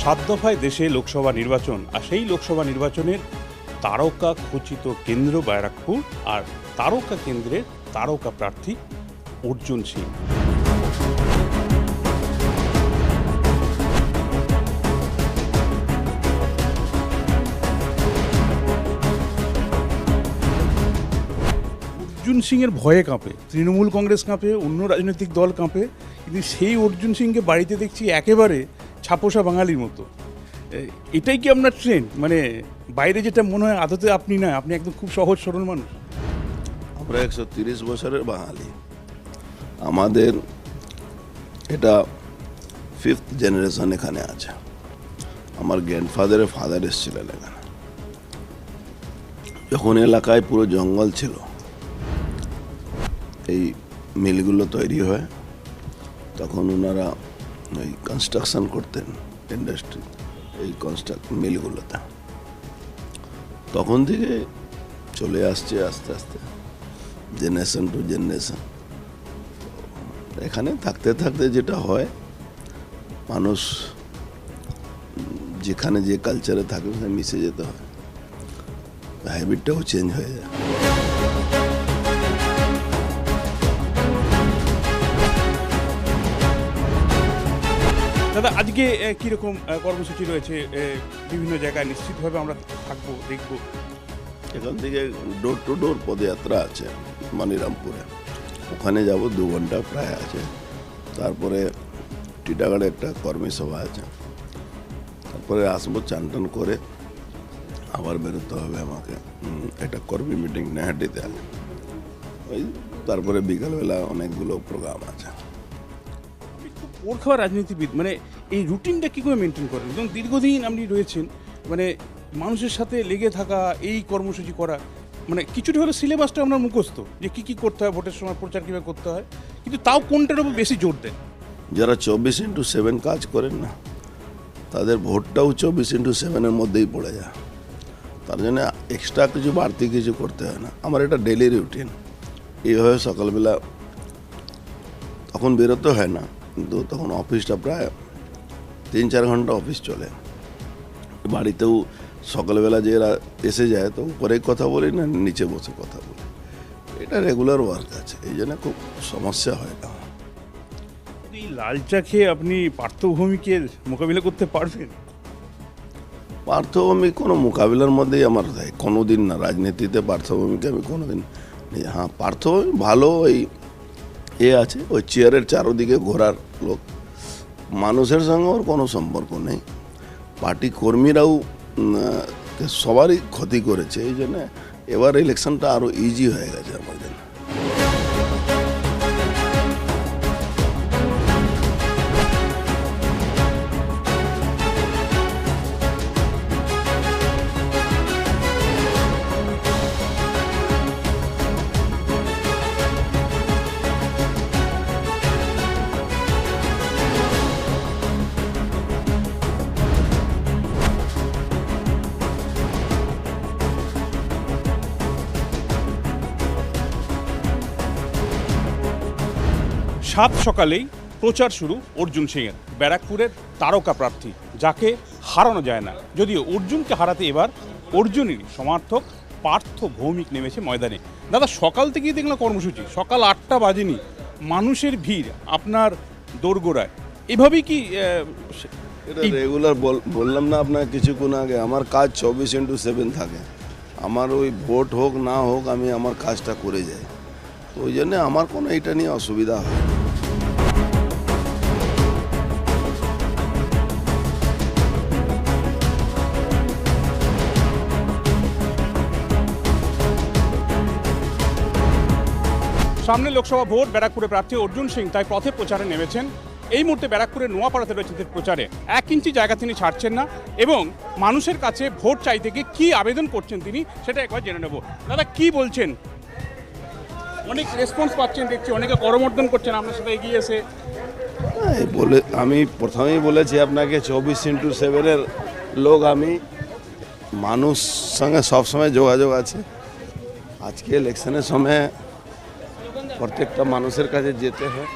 7 দফায় দেশে লোকসভা নির্বাচন, আর সেই লোকসভা নির্বাচনের তারকা খচিত কেন্দ্র ব্যারাকপুর, আর তারকা কেন্দ্রের তারকা প্রার্থী অর্জুন সিং। অর্জুন সিংয়ের ভয়ে কাঁপে তৃণমূল কংগ্রেস, কাঁপে অন্য রাজনৈতিক দল কাঁপে, কিন্তু সেই অর্জুন সিংকে বাড়িতে দেখছি একেবারে ছাপোষা বাঙালির মতো। এটাই কি আপনার ট্রেন্ড? মানে বাইরে যেটা মনে হয় আদতে আপনি নয়, আপনি একদম খুব সহজ সরল মানুষ। আমরা 130 বছরের বাঙালি, আমাদের এটা 5th জেনারেশন এখানে আছে। আমার গ্র্যান্ডফাদারের ফাদার এসেছিলেন এখানে। যখন এলাকায় পুরো জঙ্গল ছিল, এই মিলগুলো তৈরি হয়, তখন ওনারা ওই কনস্ট্রাকশন করতেন ইন্ডাস্ট্রি, এই মিলগুলোতে। তখন থেকে চলে আসছে আস্তে আস্তে জেনারেশন টু জেনারেশন। এখানে থাকতে থাকতে যেটা হয়, মানুষ যেখানে যে কালচারে থাকে সেখানে মিশে যেতে হয়, হ্যাবিটটাও চেঞ্জ হয়ে যায়। দাদা, আজকে কীরকম কর্মসূচি রয়েছে? বিভিন্ন জায়গায় নিশ্চিতভাবে আমরা থাকবো, দেখবো। এখান থেকে ডোর টু ডোর পদযাত্রা আছে মানিরামপুরে, ওখানে যাব 2 ঘন্টা প্রায় আছে। তারপরে টিটাগড়ে একটা কর্মী সভা আছে, তারপরে আসবো চান টান করে আবার বেরোতে হবে আমাকে একটা কর্মী মিটিং নেহাটিতে আছে। ওই তারপরে বিকালবেলা অনেকগুলো প্রোগ্রাম আছে। ওর খাওয়া রাজনীতিবিদ, মানে এই রুটিনটা কী করে মেনটেন করেন? এবং দীর্ঘদিন আপনি রয়েছেন, মানে মানুষের সাথে লেগে থাকা, এই কর্মসূচি করা, মানে কিছুটা হলো সিলেবাসটা আপনার মুখস্থ যে কী কী করতে হয়, ভোটের সময় প্রচার কীভাবে করতে হয়, কিন্তু তাও কোনটার উপর বেশি জোর দেন? যারা 24x7 কাজ করেন না, তাদের ভোটটাও 24x7 মধ্যেই পড়ে যায়। তার জন্য এক্সট্রা কিছু বাড়তি কিছু করতে হয় না। আমার এটা ডেলি রুটিন। এইভাবে সকালবেলা তখন বেরোতে হয় না, কিন্তু তখন অফিসটা প্রায় 3-4 ঘন্টা অফিস চলে। বাড়িতেও সকালবেলা যে এরা এসে যায়, তো উপরে কথা বলি না, নিচে বসে কথা বলি। এটা রেগুলার ওয়ার্ক আছে, এই জন্য খুব সমস্যা হয় না। এই লাল চা খেয়ে আপনি পার্থভূমিকে মোকাবিলা করতে পারবেন? পার্থভূমি কোনো মোকাবিলার মধ্যেই আমার কোনো দিন না, রাজনীতিতে পার্থভূমিকে আমি কোনো দিন। হ্যাঁ, পার্থভূমি ভালো ওই আছে, ওই চেয়ারের চারোদিকে ঘোরার লোক। মানুষের সঙ্গে ওর কোনো সম্পর্ক নেই। পার্টি কর্মীরাও সবারই ক্ষতি করেছে, এই জন্য এবার ইলেকশনটা আরও ইজি হয়ে গেছে আমার জন্য। সাত সকালেই প্রচার শুরু অর্জুন সিংয়ের, ব্যারাকপুরের তারকা প্রার্থী, যাকে হারানো যায় না। যদিও অর্জুনকে হারাতে এবার অর্জুনেরই সমর্থক পার্থ ভৌমিক নেমেছে ময়দানে। দাদা, সকাল থেকেই দেখলাম কর্মসূচি, সকাল 8টা বাজেনি, মানুষের ভিড় আপনার দোরগোড়ায়। এভাবেই কি এটা রেগুলার বললাম না আপনার কিছুক্ষণ আগে, আমার কাজ 24x7 থাকে। আমার ওই ভোট হোক না হোক, আমি আমার কাজটা করে যাই। তো ওই জন্যে আমার কোনো এটা নিয়ে অসুবিধা হয়। সামনে লোকসভা ভোট, ব্যারাকপুরে প্রার্থী অর্জুন সিং তাই পথে প্রচারে নেমেছেন। এই মুহূর্তে ব্যারাকপুরের নোয়াপাড়াতে রয়েছেন প্রচারে। 1 ইঞ্চি জায়গা তিনি ছাড়ছেন না, এবং মানুষের কাছে ভোট চাইতে গিয়ে কী আবেদন করছেন তিনি, সেটা একবার জেনে নেব। দাদা, কি বলছেন? অনেক রেসপন্স পাচ্ছেন দেখছি, অনেকে করমর্দন করছেন আপনার সাথে এগিয়ে এসে। বলে আমি প্রথমেই বলেছি আপনাকে, 24x7 লোক আমি, মানুষ সঙ্গে সবসময় যোগাযোগ আছে। আজকে ইলেকশনের সময় প্রত্যেকটা মানুষের কাছে যেতে হয়,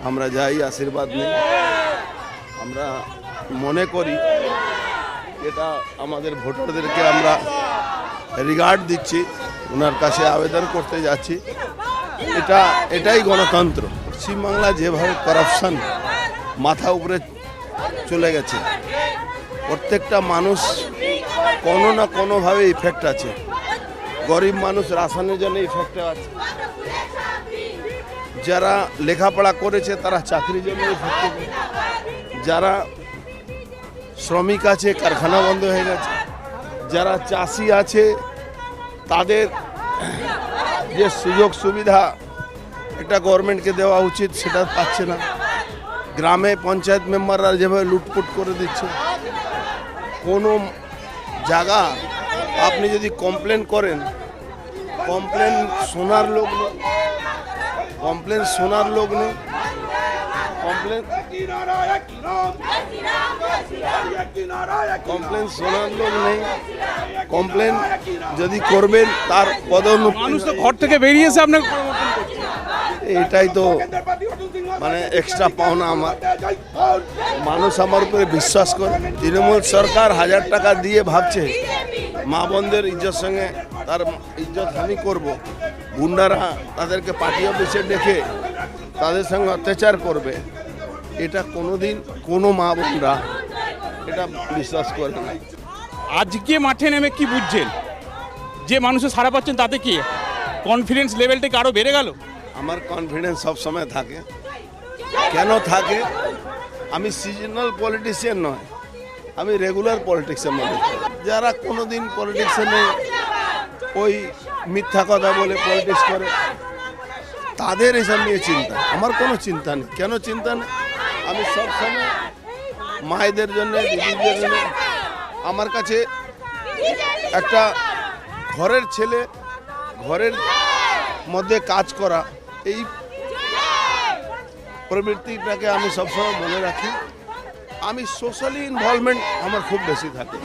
আমরা যাই, আশীর্বাদ নিই। আমরা মনে করি এটা আমাদের ভোটারদেরকে আমরা রিগার্ড দিচ্ছি, ওনার কাছে আবেদন করতে যাচ্ছি। এটাই গণতন্ত্র। পশ্চিমবাংলা যেভাবে করাপশন মাথা উপরে চলে গেছে, প্রত্যেকটা মানুষ কোনো না কোনোভাবে ইফেক্ট আছে। গরিব মানুষ রাশনের জন্য ইফেক্ট আছে, যারা লেখাপড়া করেছে তারা চাকরির জন্য ইফেক্ট আছে, যারা শ্রমিক আছে কারখানা বন্ধ হয়ে গেছে, যারা চাষি আছে তাদের যে সুযোগ সুবিধা এটা গভর্নমেন্টকে দেওয়া উচিত সেটা পাচ্ছে না। গ্রামে পঞ্চায়েত মেম্বাররা যেভাবে লুটপুট করে দিচ্ছে, কোনো জায়গা আপনি যদি কমপ্লেন করেন, কমপ্লেন শোনার লোক নেই, কমপ্লেন শোনার লোক নেই, কমপ্লেন শোনার লোক নেই। কমপ্লেন যদি করবেন তার পদোন্নতি, মানুষ তো ঘর থেকে বেরিয়েছে আপনাকে এটাই তো মানে এক্সট্রা পাওনা আমার। মানুষ আমার উপরে বিশ্বাস করে। তৃণমূল সরকার 1000 টাকা দিয়ে ভাবছে মা বোনদের ইজ্জত সঙ্গে তার ইজ্জত হানি করব, গুন্ডারা তাদেরকে পার্টি অফিসে ডেকে তাদের সঙ্গে অত্যাচার করবে। এটা কোনোদিন কোনো মা বোনরা এটা বিশ্বাস করে না। আজকে মাঠে নেমে কি বুঝছেন যে মানুষের সারা পাচ্ছেন, তাতে কি কনফিডেন্স লেভেলটা কি আরো বেড়ে গেল? আমার কনফিডেন্স সব সময় থাকে। কেন থাকে? আমি সিজনাল পলিটিশিয়ান নয়, আমি রেগুলার পলিটিক্সের মধ্যে। যারা কোনোদিন পলিটিক্সে ওই মিথ্যা কথা বলে পলিটিক্স করে, তাদের এসব নিয়ে চিন্তা। আমার কোনো চিন্তা নেই। কেন চিন্তা নেই? আমি সবসময় মায়েদের জন্য, দিদিদের জন্য। আমার কাছে একটা ঘরের ছেলে, ঘরের মধ্যে কাজ করা, এই প্রবৃত্তিটাকে আমি সবসময় মনে রাখি। আমি সোশ্যালি ইনভলভমেন্ট আমার খুব বেশি থাকে।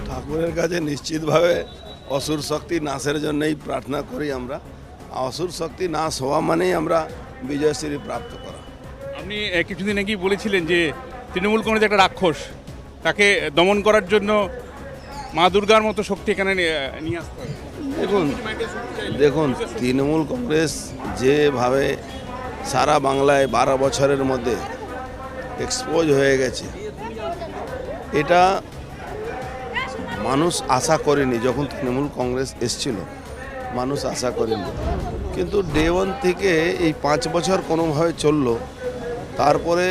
ঠাকুরের কাছে নিশ্চিতভাবে অসুর শক্তি নাশের জন্যই প্রার্থনা করি আমরা। অসুর শক্তি নাশ হওয়া মানেই আমরা বিজয়শ্রী প্রাপ্ত করা। আপনি কিছুদিন আগেই বলেছিলেন যে তৃণমূল কংগ্রেস একটা রাক্ষস, তাকে দমন করার জন্য মা দুর্গার মতো শক্তি এখানে নিয়ে আসতে হবে। দেখুন তৃণমূল কংগ্রেস যেভাবে সারা বাংলায় 12 বছরের মধ্যে এক্সপোজ হয়ে গেছে, এটা মানুষ আশা করেনি। যখন তৃণমূল কংগ্রেস এসছিল মানুষ আশা করেনি, কিন্তু ডে 1 থেকে এই 5 বছর কোনোভাবে চললো। তারপরে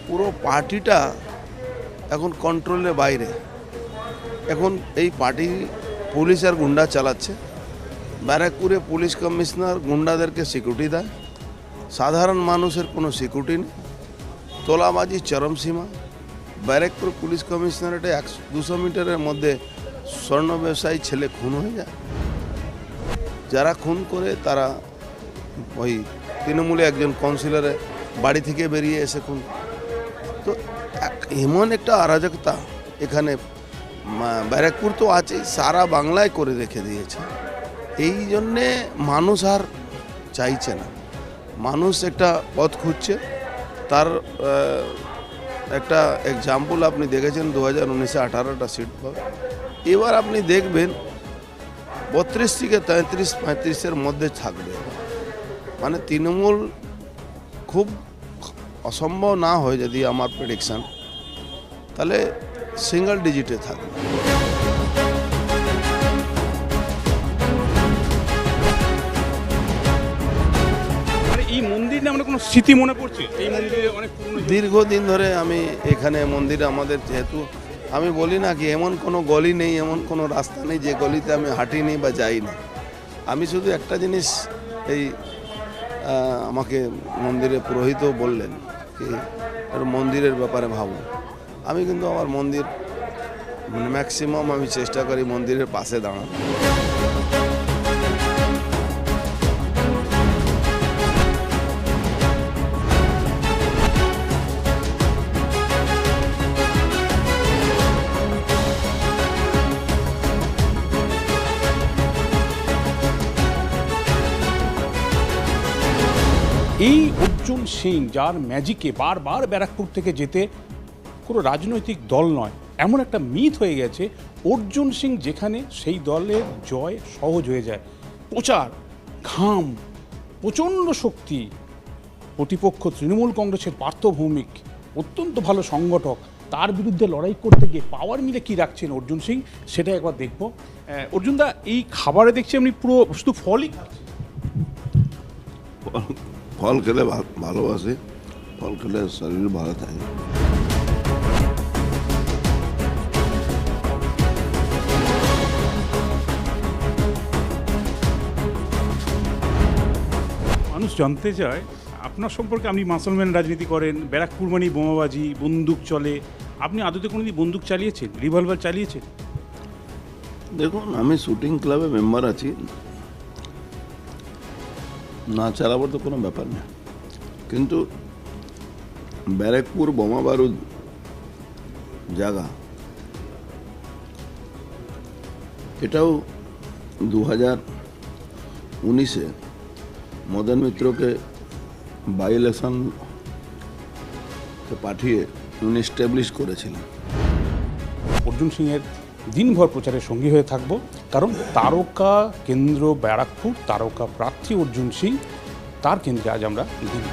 পুরো পার্টিটা এখন কন্ট্রোলের বাইরে। এখন এই পার্টি পুলিশ আর গুন্ডা চালাচ্ছে। ব্যারাকপুরে পুলিশ কমিশনার গুন্ডাদেরকে সিকিউরিটি দেয়, সাধারণ মানুষের কোনো সিকিউরিটি নেই। তোলাবাজি চরম সীমা। ব্যারাকপুর পুলিশ কমিশনারেটে 200 মিটারের মধ্যে স্বর্ণ ব্যবসায়ী ছেলে খুন হয়ে যায়। যারা খুন করে তারা ওই তৃণমূলে একজন কাউন্সিলরের বাড়ি থেকে বেরিয়ে এসে খুন। তো এমন একটা অরাজকতা এখানে ব্যারাকপুর তো আছেই, সারা বাংলায় করে রেখে দিয়েছে। এই জন্যে মানুষ আর চাইছে না, মানুষ একটা পথ খুঁজছে। তার একটা এক্সাম্পল আপনি দেখেছেন 2019-এ 18টা সিট পাবে। এবার আপনি দেখবেন 32 থেকে 33-35-এর মধ্যে থাকবে। মানে তৃণমূল খুব অসম্ভব না হয় যদি আমার প্রেডিকশান, তাহলে সিঙ্গল ডিজিটে থাকবে। এই মন্দির না, কোনো স্মৃতি মনে পড়ছে? এই মন্দিরে অনেক দীর্ঘদিন ধরে আমি এখানে মন্দিরে, আমাদের যেহেতু আমি বলি না কি এমন কোনো গলি নেই, এমন কোনো রাস্তা নেই যে গলিতে আমি হাঁটিনি বা যাইনি। আমি শুধু একটা জিনিস এই আমাকে মন্দিরে পুরোহিত বললেন কি মন্দিরের ব্যাপারে ভাবো। আমি কিন্তু আমার মন্দির মানে ম্যাক্সিমাম আমি চেষ্টা করি মন্দিরের পাশে দাঁড়ানো। এই অর্জুন সিং যার ম্যাজিকে বারবার ব্যারাকপুর থেকে যেতে কোনো রাজনৈতিক দল নয়, এমন একটা মিথ হয়ে গেছে অর্জুন সিং যেখানে সেই দলের জয় সহজ হয়ে যায়। প্রচার, ঘাম, প্রচণ্ড শক্তি, প্রতিপক্ষ তৃণমূল কংগ্রেসের পার্থ ভৌমিক অত্যন্ত ভালো সংগঠক, তার বিরুদ্ধে লড়াই করতে গিয়ে পাওয়ার মিলে কী রাখছেন অর্জুন সিং সেটা একবার দেখব। অর্জুনদা, এই খাবারে দেখছি আপনি পুরো শুধু ফলই খাচ্ছেন। ফল খেলে ভালোবাসে, ফল খেলে শরীর ভালো থাকে। মানুষ জানতে চায় আপনার সম্পর্কে, আপনি মাসলম্যান রাজনীতি করেন, ব্যারাকপুর মানেই বোমাবাজি, বন্দুক চলে, আপনি আদতে কোনোদিন বন্দুক চালিয়েছেন, রিভলভার চালিয়েছেন? দেখুন, আমি শুটিং ক্লাবে মেম্বার আছি, না চালাবার তো কোনো ব্যাপার না। কিন্তু ব্যারাকপুর বোমা বারুদ জায়গা, এটাও 2019-এ মদন মিত্রকে বাই ইলেকশনকে পাঠিয়ে উনি এস্টাবলিশ করেছিলেন। অর্জুন সিংয়ের দিনভর প্রচারের সঙ্গী হয়ে থাকব, কারণ তারকা কেন্দ্র ব্যারাকপুর, তারকা প্রার্থী অর্জুন সিং, তার কেন্দ্রে আজ আমরা দিন